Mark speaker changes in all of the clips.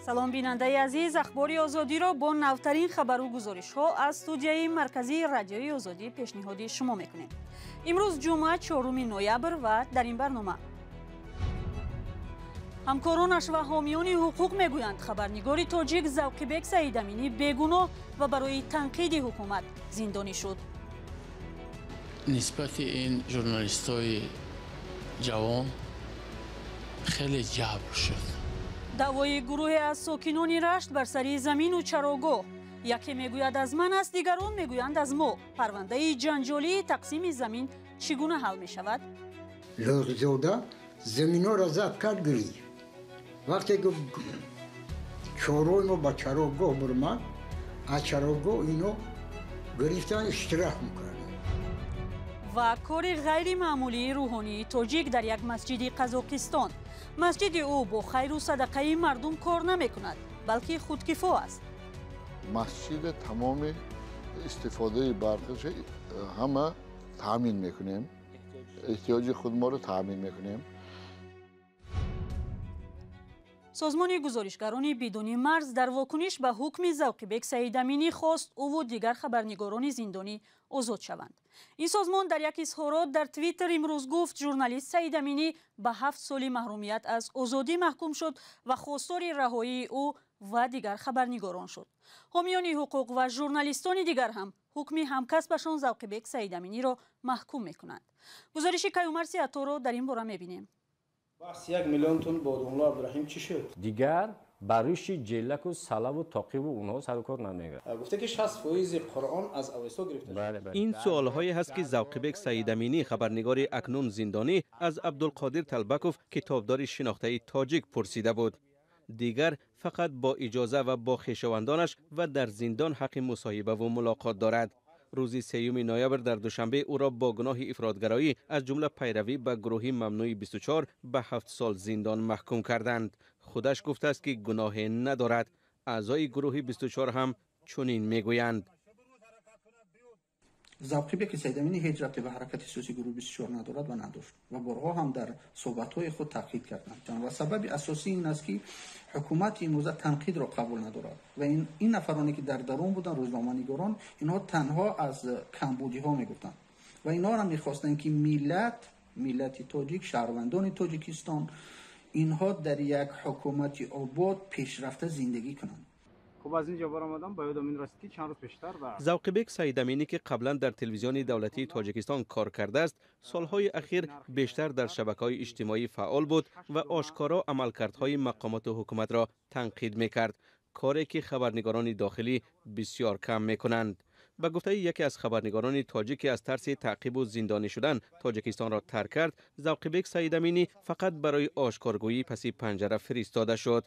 Speaker 1: салом бинандаи азиз, ахбори озодиро бо навтарин хабару гузоришҳо аз студияи марказии радиои озодӣ пешниҳоди шумо мекунем. имрӯз ҷумъа 4 ноябр ва дар ин барнома ҳамкоронаш ва ҳомиёни ҳуқуқ мегӯянд хабарнигори тоҷик завқибек саидаминӣ бегуноҳ ва барои танқиди ҳукумат зиндонӣ шуд.
Speaker 2: нисбати ин журналистои ҷавон хеле ҷабр шуд.
Speaker 1: даъвои гурӯҳе аз сокинони рашт бар сари замину чарогоҳ. яке мегӯяд аз ман аст, дигарон мегӯянд аз мо. парвандаи ҷанҷолии тақсими замин чӣ гуна ҳал мешавад?
Speaker 3: лӯғзода заминора забт кард гирифт. вақте чорои мо ба чарогоҳ бурмад, аз чарогоҳ ино гирифтан иштирох мекарданд.
Speaker 1: ва кори ғайримаъмулии рӯҳонии тоҷик дар як масҷиди қазоқистон. масҷиди ӯ бо хайру садақаи мардум кор намекунад, балки худкифо аст.
Speaker 4: масҷид тамоми истифодаи барқиш ҳама таъмин мекунем, эҳтиёҷи худморо таъмин мекунем.
Speaker 1: созмони гузоришгарони бидуни марз дар вокуниш ба ҳукми завқибек саидаминӣ хост ӯву дигар хабарнигорони зиндонӣ озод шаванд. ин созмон дар як изҳорот дар твиттер имрӯз гуфт журналист саидаминӣ ба 7 соли маҳрумият аз озодӣ маҳкум шуд ва хостори раҳоии ӯ ва дигар хабарнигорон шуд. ҳомиёни ҳуқуқ ва журналистони дигар ҳам ҳукми ҳамкасбашон завқибек саидаминиро маҳкум мекунанд. гузориши Каюмар Сиаторо дар ин бора мебинем.
Speaker 5: بحث 1 میلیون تن باداملو عبدالرحیم چی شد؟
Speaker 6: دیگر بروش جلک و سلب و تعقیب اونها سر و کار نمیگیره.
Speaker 5: گفته که 60% قرآن از اوستا گرفته شده.
Speaker 7: این سوال‌هایی هست که زوقبک سعیدامینی خبرنگار اکنون زندانی از عبدالقادر طلبکوف کتابدار شناخته تاجیک پرسیده بود. دیگر فقط با اجازه و با خویشاوندانش و در زندان حق مصاحبه و ملاقات دارد. روز 3 نوامبر در دوشنبه او را با گناه افراطگرایی از جمله پیروی به گروهی ممنوع 24 به 7 سال زندان محکوم کردند. خودش گفته است که گناهی ندارد. اعضای گروه 24 هم چنین میگویند.
Speaker 8: завқибек саидаминӣ ҳеҷ рабте ба ҳаракати сиёсии гурӯҳи 24 надорад ва надошт ва борҳо ҳам дар суҳбатҳои худ таъкид карданд ва сабаби асосӣ ин аст ки ҳукумати имрӯза танқидро қабул надорад ва ин нафароне ки дар дарун буданд рӯзноманигорон инҳо танҳо аз камбудиҳо мегуфтанд ва инҳоро мехостанд ки миллати тоҷик шаҳрвандони тоҷикистон инҳо дар як ҳукумати обод пешрафта зиндагӣ кунанд.
Speaker 5: خب از اینجا برآمدم به یادم این رسید که چند روز پیشتر و
Speaker 7: زوقبک سعیدامینی که قبلا در تلویزیون دولتی تاجیکستان کار کرده است، سالهای اخیر بیشتر در شبکه‌های اجتماعی فعال بود و آشکارا عملکردهای مقامات حکومت را تنقید می‌کرد، کاری که خبرنگاران داخلی بسیار کم می‌کنند. به گفته یکی از خبرنگاران تاجیک از ترس تعقیب و زندانی شدن تاجیکستان را ترک کرد، زوقبک سعیدامینی فقط برای آشکارگویی پس پنجره فرستاده شد.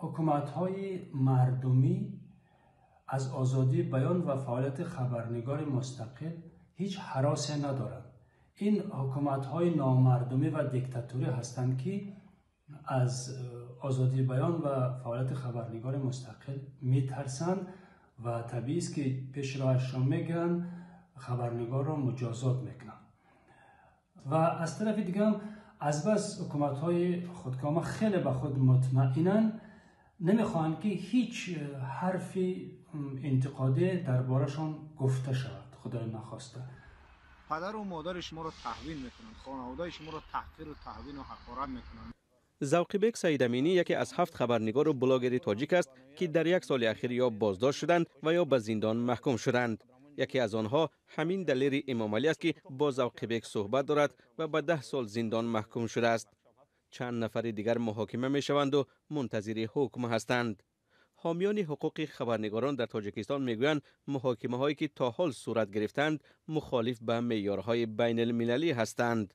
Speaker 9: حکومت‌های مردمی از آزادی بیان و فعالیت خبرنگار مستقل هیچ هراسی ندارند. این حکومت‌های نامردمی و دیکتاتوری هستند که از آزادی بیان و فعالیت خبرنگار مستقل میترسند و طبیعی است که پیش راهشان میگیرند، خبرنگار را مجازات میکنند. و از طرف دیگه هم از بس حکومت‌های خودکامه خیلی به خود مطمئنن، نمیخواهند که هیچ حرفی انتقادی دربارشان گفته شود، خدای نخواسته.
Speaker 5: پدر و مادر شما را تحویل میکنند، خانواده شما را تحقیر و توهین و حقارت میکنند.
Speaker 7: زوقبک سعیدامینی یکی از 7 خبرنگار و بلاگر تاجیک است که در یک سال اخیر یا بازداشت شدند و یا به زندان محکوم شدند. یکی از آنها همین دلیر امام علی است که با زوقبک صحبت دارد و به 10 سال زندان محکوم شده است. چند نفر دیگر محاکمه می شوند و منتظر حکم هستند. حامیان حقوق خبرنگاران در تاجیکستان میگویند محاکمه هایی که تا حال صورت گرفتند مخالف به معیارهای بین المللی هستند.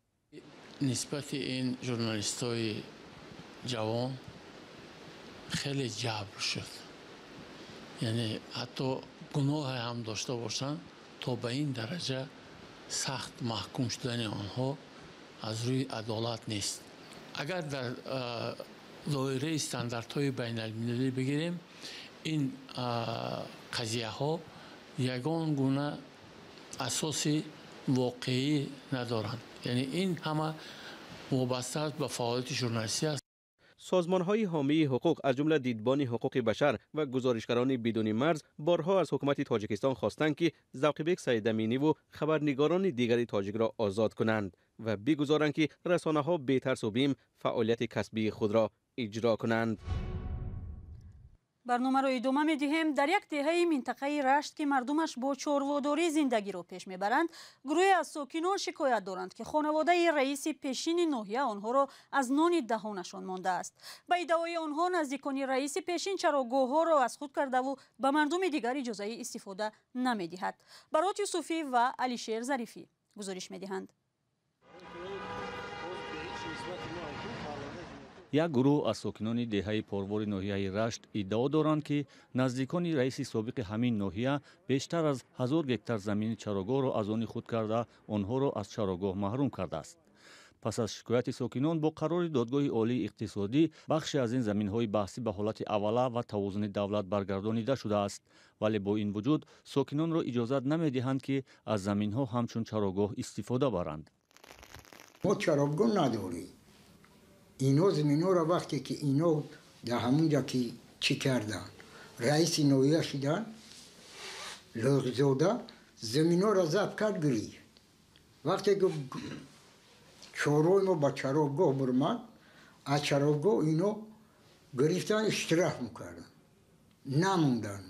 Speaker 2: نسبت این ژورنالیستای جوان خیلی جبر شد. یعنی حتی گناه هم داشته باشند تا به این درجه سخت محکوم شدن آنها از روی عدالت نیست. اگر در دایره استانداردهای بین المللی بگیریم این قضیه ها یگان گونه اساس واقعی ندارند. یعنی این همه وابسته به فعالیت ژورنالیستی است.
Speaker 7: سازمان‌های حامی حقوق از جمله دیدبان حقوق بشر و گزارشگران بدون مرز بارها از حکومت تاجیکستان خواستند که ذوقی‌بک سیدامینی و خبرنگاران دیگری تاجیک را آزاد کنند و بگذارند که رسانه‌ها بی ترس و بیم فعالیت کسبی خود را اجرا کنند.
Speaker 1: برنامه رو ادامه می‌دهیم. در یک دهه منطقه رشت که مردمش با چارواداری زندگی رو پیش میبرند، گروهی از ساکنان شکایت دارند که خانواده رئیس پیشین ناحیه آنها را از نان دهانشان مانده است. به ادعای آنها نزدیکان رئیس پیشین چراگاه‌ها را از خود کرده و به مردم دیگر اجازه استفاده نمی‌دهد. برات یوسفی و علیشیر ظریفی گزارش می‌دهند.
Speaker 10: یک گروه از ساکنان دهه پروار ناحیه رشت ادعا دارند که نزدیکان رئیس سابق همین ناحیه بیشتر از 1000 گکتار زمین چراگاه را از آن خود کرده آنها را از چراگاه محروم کرده است. پس از شکایت ساکنان با قرار دادگاه عالی اقتصادی بخشی از این زمین‌های بحثی به حالت اوله و توازن دولت برگردانیده شده است، ولی با این وجود ساکنان را اجازه نمی‌دهند که از زمین‌ها همچون چراگاه استفاده برند.
Speaker 3: ما چراگاه نداریم. اینا زمینا را وقتی که اینا در همونجا که چی کردن رئیس ناحیه شدن لغزاده زمینا را ضبط کرد گریخت. وقتی که چهارای ما با چراگاه برمد از چراگاه اینا گرفتن اشتراک میکردن نموندن.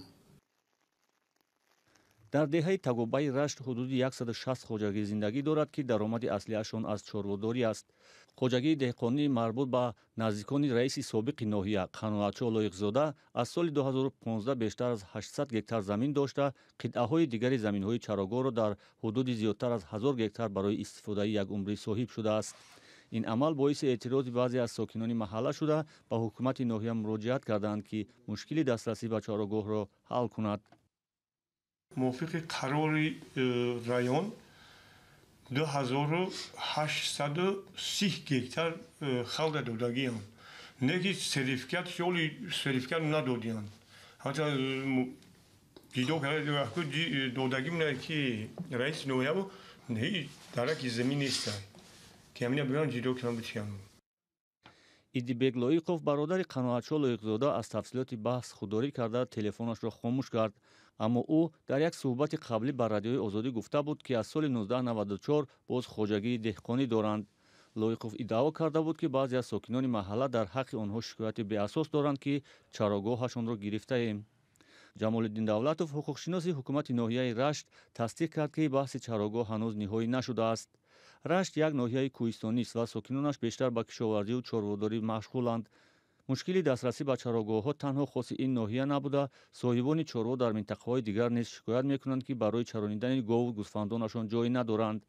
Speaker 10: در دهه تگوبای رشت حدود 160 خوجگی زندگی دارد که درآمد اصلیشان از چارواداری است. خوجگی دهقانی مربوط به نزدیکان رئیس سابق ناحیه قنوعتچی لایق‌زاده از سال 2015 بیشتر از 800 گکتار زمین داشته قطعه‌های دیگری زمین‌های چراگاه را در حدود زیادتر از 1000 گکتار برای استفاده یک عمری صاحب شده است. این عمل باعث اعتراض بعضی از ساکنان محله شده به حکومت ناحیه مراجعت کردند که مشکل دسترسی به چراگاه را حل کند.
Speaker 11: موافق قرار رایون 2830 گکتار خلق دادگی هم نگی سریفکت شولی سریفکت ندادیان حتی دیدو که دادگی منه که رئیس نویه بود نه درکی زمین نیست که همینه بیان دیدو کنم بچیان.
Speaker 10: ایدیبک لایقوف برادر قنوعتچی لایق‌زاده از تفصیلات بحث خودداری کرده تلفنش را خاموش کرد، اما او در یک صحبت قبلی بر رادیوی آزادی گفته بود که از سال 1994 باز خوجگی دهقانی دارند. لایقوف ادعا کرده بود که بعضی از ساکنان محله در حق آنها شکایت بی اساس دارند که چراگاهشان را گرفته ایم. جمال‌الدین دولتوف حقوقشناس حکومت ناحیه رشت تصدیق کرد که بحث چراگاه هنوز نهایی نشده است. رشت یک ناحیه کوهستانی است و ساکنانش بیشتر به کشاورزی و چارواداری مشغولند. مشکلی دسترسی به چراگاه‌ها تنها خاص این ناحیه نبوده، صاحبان چاروا در منطقه‌های دیگر نیز شکایت می‌کنند که برای چرانیدن گاو و گوسفندانشان جایی ندارند.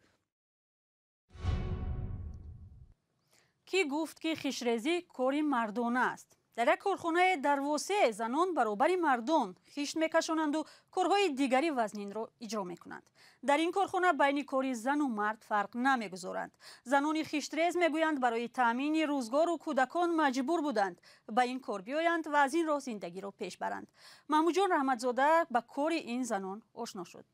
Speaker 1: کی گفت که خیشریزی کاری مردانه است؟ در یک کارخانه در واسه زنان برابر مردان خیشت میکشانند و کارهای دیگری وزنین را اجرا میکنند. در این کارخانه بین کاری زن و مرد فرق نمیگذارند. زنان خیشتریز میگویند برای تامین روزگار و کودکان مجبور بودند به این کار بیایند و از این راه زندگی را پیش برند. محمود جان رحمتزاده با کار این زنان آشنا شد.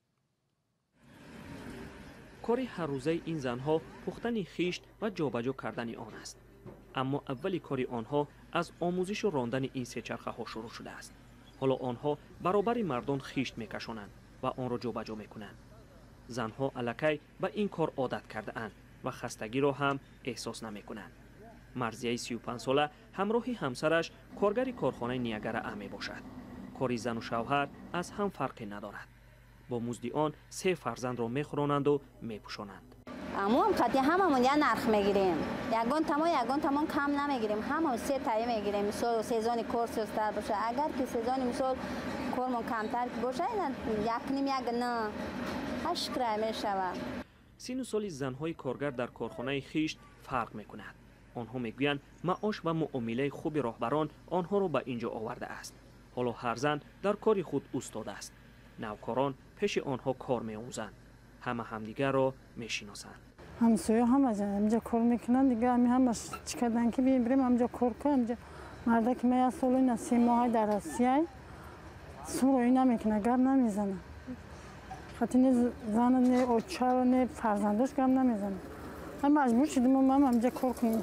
Speaker 12: کار هر روزه این زنها پختن خیشت و جابجا کردن آن است. اما اولی کاری آنها از آموزش و راندن این سه چرخه ها شروع شده است. حالا آنها برابر مردان خیشت میکشانند و آن را جابجا میکنند. زنها الکی به این کار عادت کرده اند و خستگی را هم احساس نمیکنند. مرضیه 35 ساله همراه همسرش کارگر کارخانه نیاگرا امی باشد. کاری زن و شوهر از هم فرقی ندارد. با مزد آن 3 فرزند را میخورانند و میپوشانند.
Speaker 13: اما هم قطعی هممون یه نرخ میگیریم. یگان تمام کم نمیگیریم. همون 3 تایه میگیریم. مثلا سیزن کار سست‌تر باشه. اگر که سیزن مثلا کارمون کمتر باشه یک نه 8 کرایه میشود.
Speaker 12: سین و سال زنهای کارگر در کارخانه خیشت فرق میکند. آنها میگویند معاش و معامله خوب راهبران آنها را به اینجا آورده است. حالا هر زن در کار خود استاد است. نوکاران پیش آنها کار می‌آموزند. همه همدیگر را می‌شناسند.
Speaker 14: همسایه هم از اینجا کار میکنن دیگه همش چیکردن که بریم همجا کار کنیم. مردا که من سال اینا 3 ماه در آسیای سوری نمیکنه گرم نمیزنه. خاطر زن نه اوچار نه فرزندش گرم نمیزنه. من مجبور شدم همجا کار کنیم.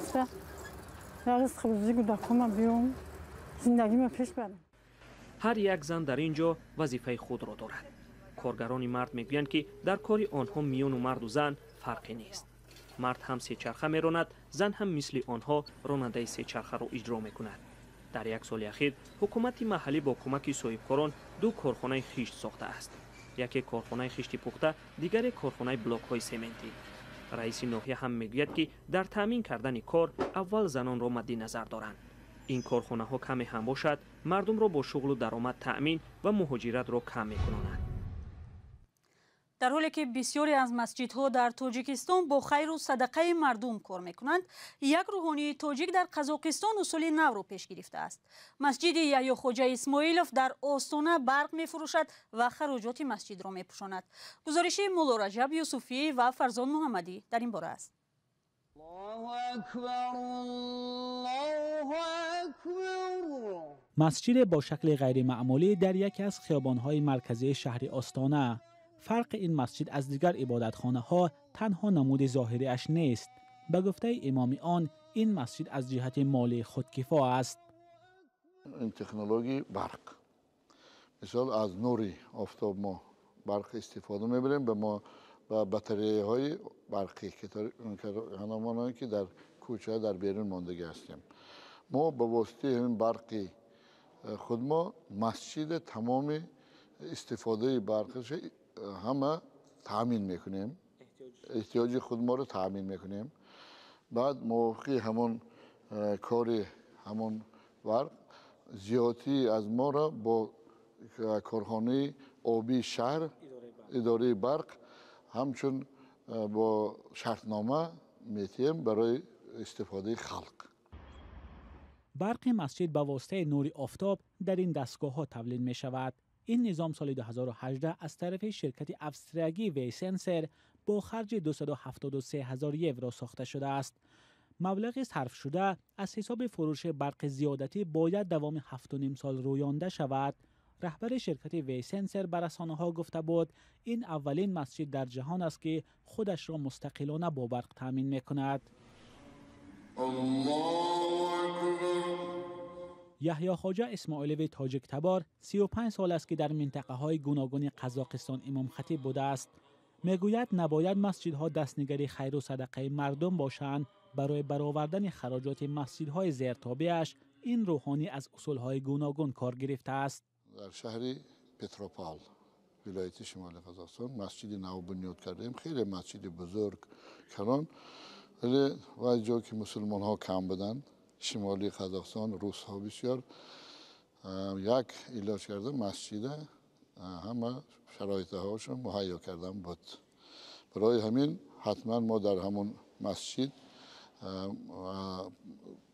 Speaker 14: رزق روزی کودکام بیام زندگی ما پیش برم.
Speaker 12: هر یک زن در اینجا وظیفه خود را دارد. کارگران مرد میگویند که در کاری آنها میان مرد و زن فرقی نیست. مرد هم سه چرخه میراند، زن هم مثل آنها راننده سه چرخه را اجرا میکند. در یک سال اخیر حکومت محلی با کمک صاحبکاران 2 کارخانه خشت ساخته است. یکی کارخانه خشت پخته، دیگری کارخانه بلاک های سمنتی. رئیس ناحیه هم میگوید که در تامین کردن کار اول زنان را مد نظر دارند. این کارخانه ها کمی هم باشد، مردم را با شغل و درآمد تأمین و مهاجرت را کم میکنند.
Speaker 1: در حالی که بسیاری از مسجدها در تاجیکستان با خیر و صدقه مردم کار میکنند، یک روحانی تاجیک در قزاقستان اصول نو را پیش گرفته است. مسجد یحیی خواجه اسماعیلوف در آستانه برق میفروشد و خراجات مسجد را میپوشاند. گزارش مولا رجب یوسفی و فرزان محمدی در این باره است.
Speaker 15: مسجد با شکل غیر معمولی در یکی از خیابان‌های مرکزی شهر آستانه. فرق این مسجد از دیگر عبادتخانه‌ها تنها نمود ظاهری اش نیست. به گفته امام آن، این مسجد از جهت مالی خودکفا است.
Speaker 4: این تکنولوژی برق، مثال از نوری آفتاب ما برق استفاده می‌بریم، به ما با باتری‌های برقی که در کوچه در بیرون ماندگی هستیم. ما با واسطه این برقی خود ما مسجد تمام استفاده برقش همه تامین میکنیم، احتیاج خود ما رو تامین میکنیم. بعد موقع همون کار همون برق زیادی از ما را با کارخانه آبی شهر اداره برق همچون با شرطنامه میتیم برای استفاده خلق.
Speaker 15: برق مسجد به واسطه نور آفتاب در این دستگاه ها تولید می شود. این نظام سال 2018 از طرف شرکت افستریاگی ویسنسر با خرج 273,000 یورو ساخته شده است. مبلغ صرف شده از حساب فروش برق زیادتی باید دوام 7.5 سال رویانده شود. رهبر شرکت ویسنسر به رسانه‌ها گفته بود این اولین مسجد در جهان است که خودش را مستقلانه با برق تامین می‌کند. یحیی خواجه اسماعیلوی تاجیک تبار 35 سال است که در منطقه‌های گوناگون قزاقستان امام خطیب بوده است. میگوید نباید مسجدها دستنگری خیر و صدقه مردم باشند. برای برآوردن خراجات مسجدهای زیرتابعش این روحانی از اصولهای گوناگون کار گرفته است.
Speaker 4: در شهر پتروپول ولایت شمال قزاقستان مسجد نو بنیاد کردیم، خیلی مسجد بزرگ کردن، ولی وقتی جایی که مسلمان ها کم بدن، شمالی قزاقستان روس ها بسیار، یک علاج کرده مسجد همه شرایط هاشون مهیا کردن بود. برای همین حتما ما در همون مسجد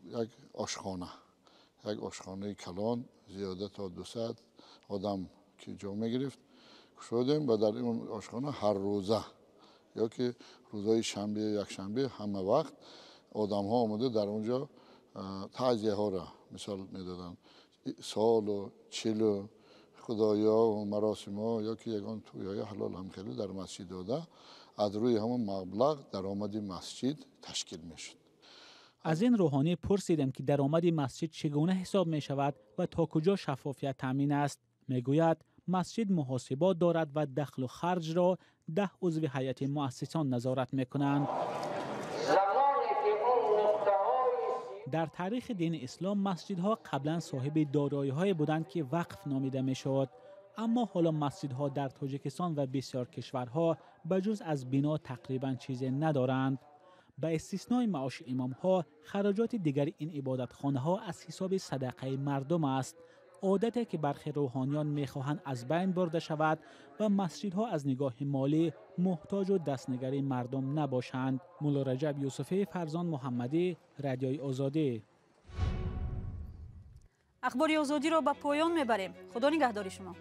Speaker 4: یک آشخانه کلان زیاده تا 200 آدم که جا میگرفت شدیم و در این آشخانه هر روزه یا که روزهای شنبه یک شنبه همه وقت آدم ها آمده در اونجا تعزیه ها را مثال میدادن، سال و چل و خدایا و مراسم ها یا که یگان تویای حلال هم خیلی در مسجد داده، از روی همون مبلغ درآمد مسجد تشکیل میشد.
Speaker 15: از این روحانی پرسیدم که درآمد مسجد چگونه حساب می شود و تا کجا شفافیت تامین است. میگوید مسجد محاسبات دارد و دخل و خرج را 10 عضو هیئت مؤسسان نظارت می کنند. در تاریخ دین اسلام مسجدها قبلا صاحب دارایی‌های بودند که وقف نامیده میشد، اما حالا مسجدها در تاجیکستان و بسیار کشورها بجز از بنا تقریبا چیزی ندارند. به استثنای معاش امام‌ها، خراجات دیگر این عبادتخانه‌ها از حساب صدقه مردم است. عادتی که برخی روحانیان می‌خواهند از بین برده شود و مسجدها از نگاه مالی محتاج و دستنگری مردم نباشند. مولا رجب یوسفی، فرزان محمدی، رادیوی آزادی.
Speaker 1: اخبار آزادی را به پایان میبریم. خدا نگهدار شما.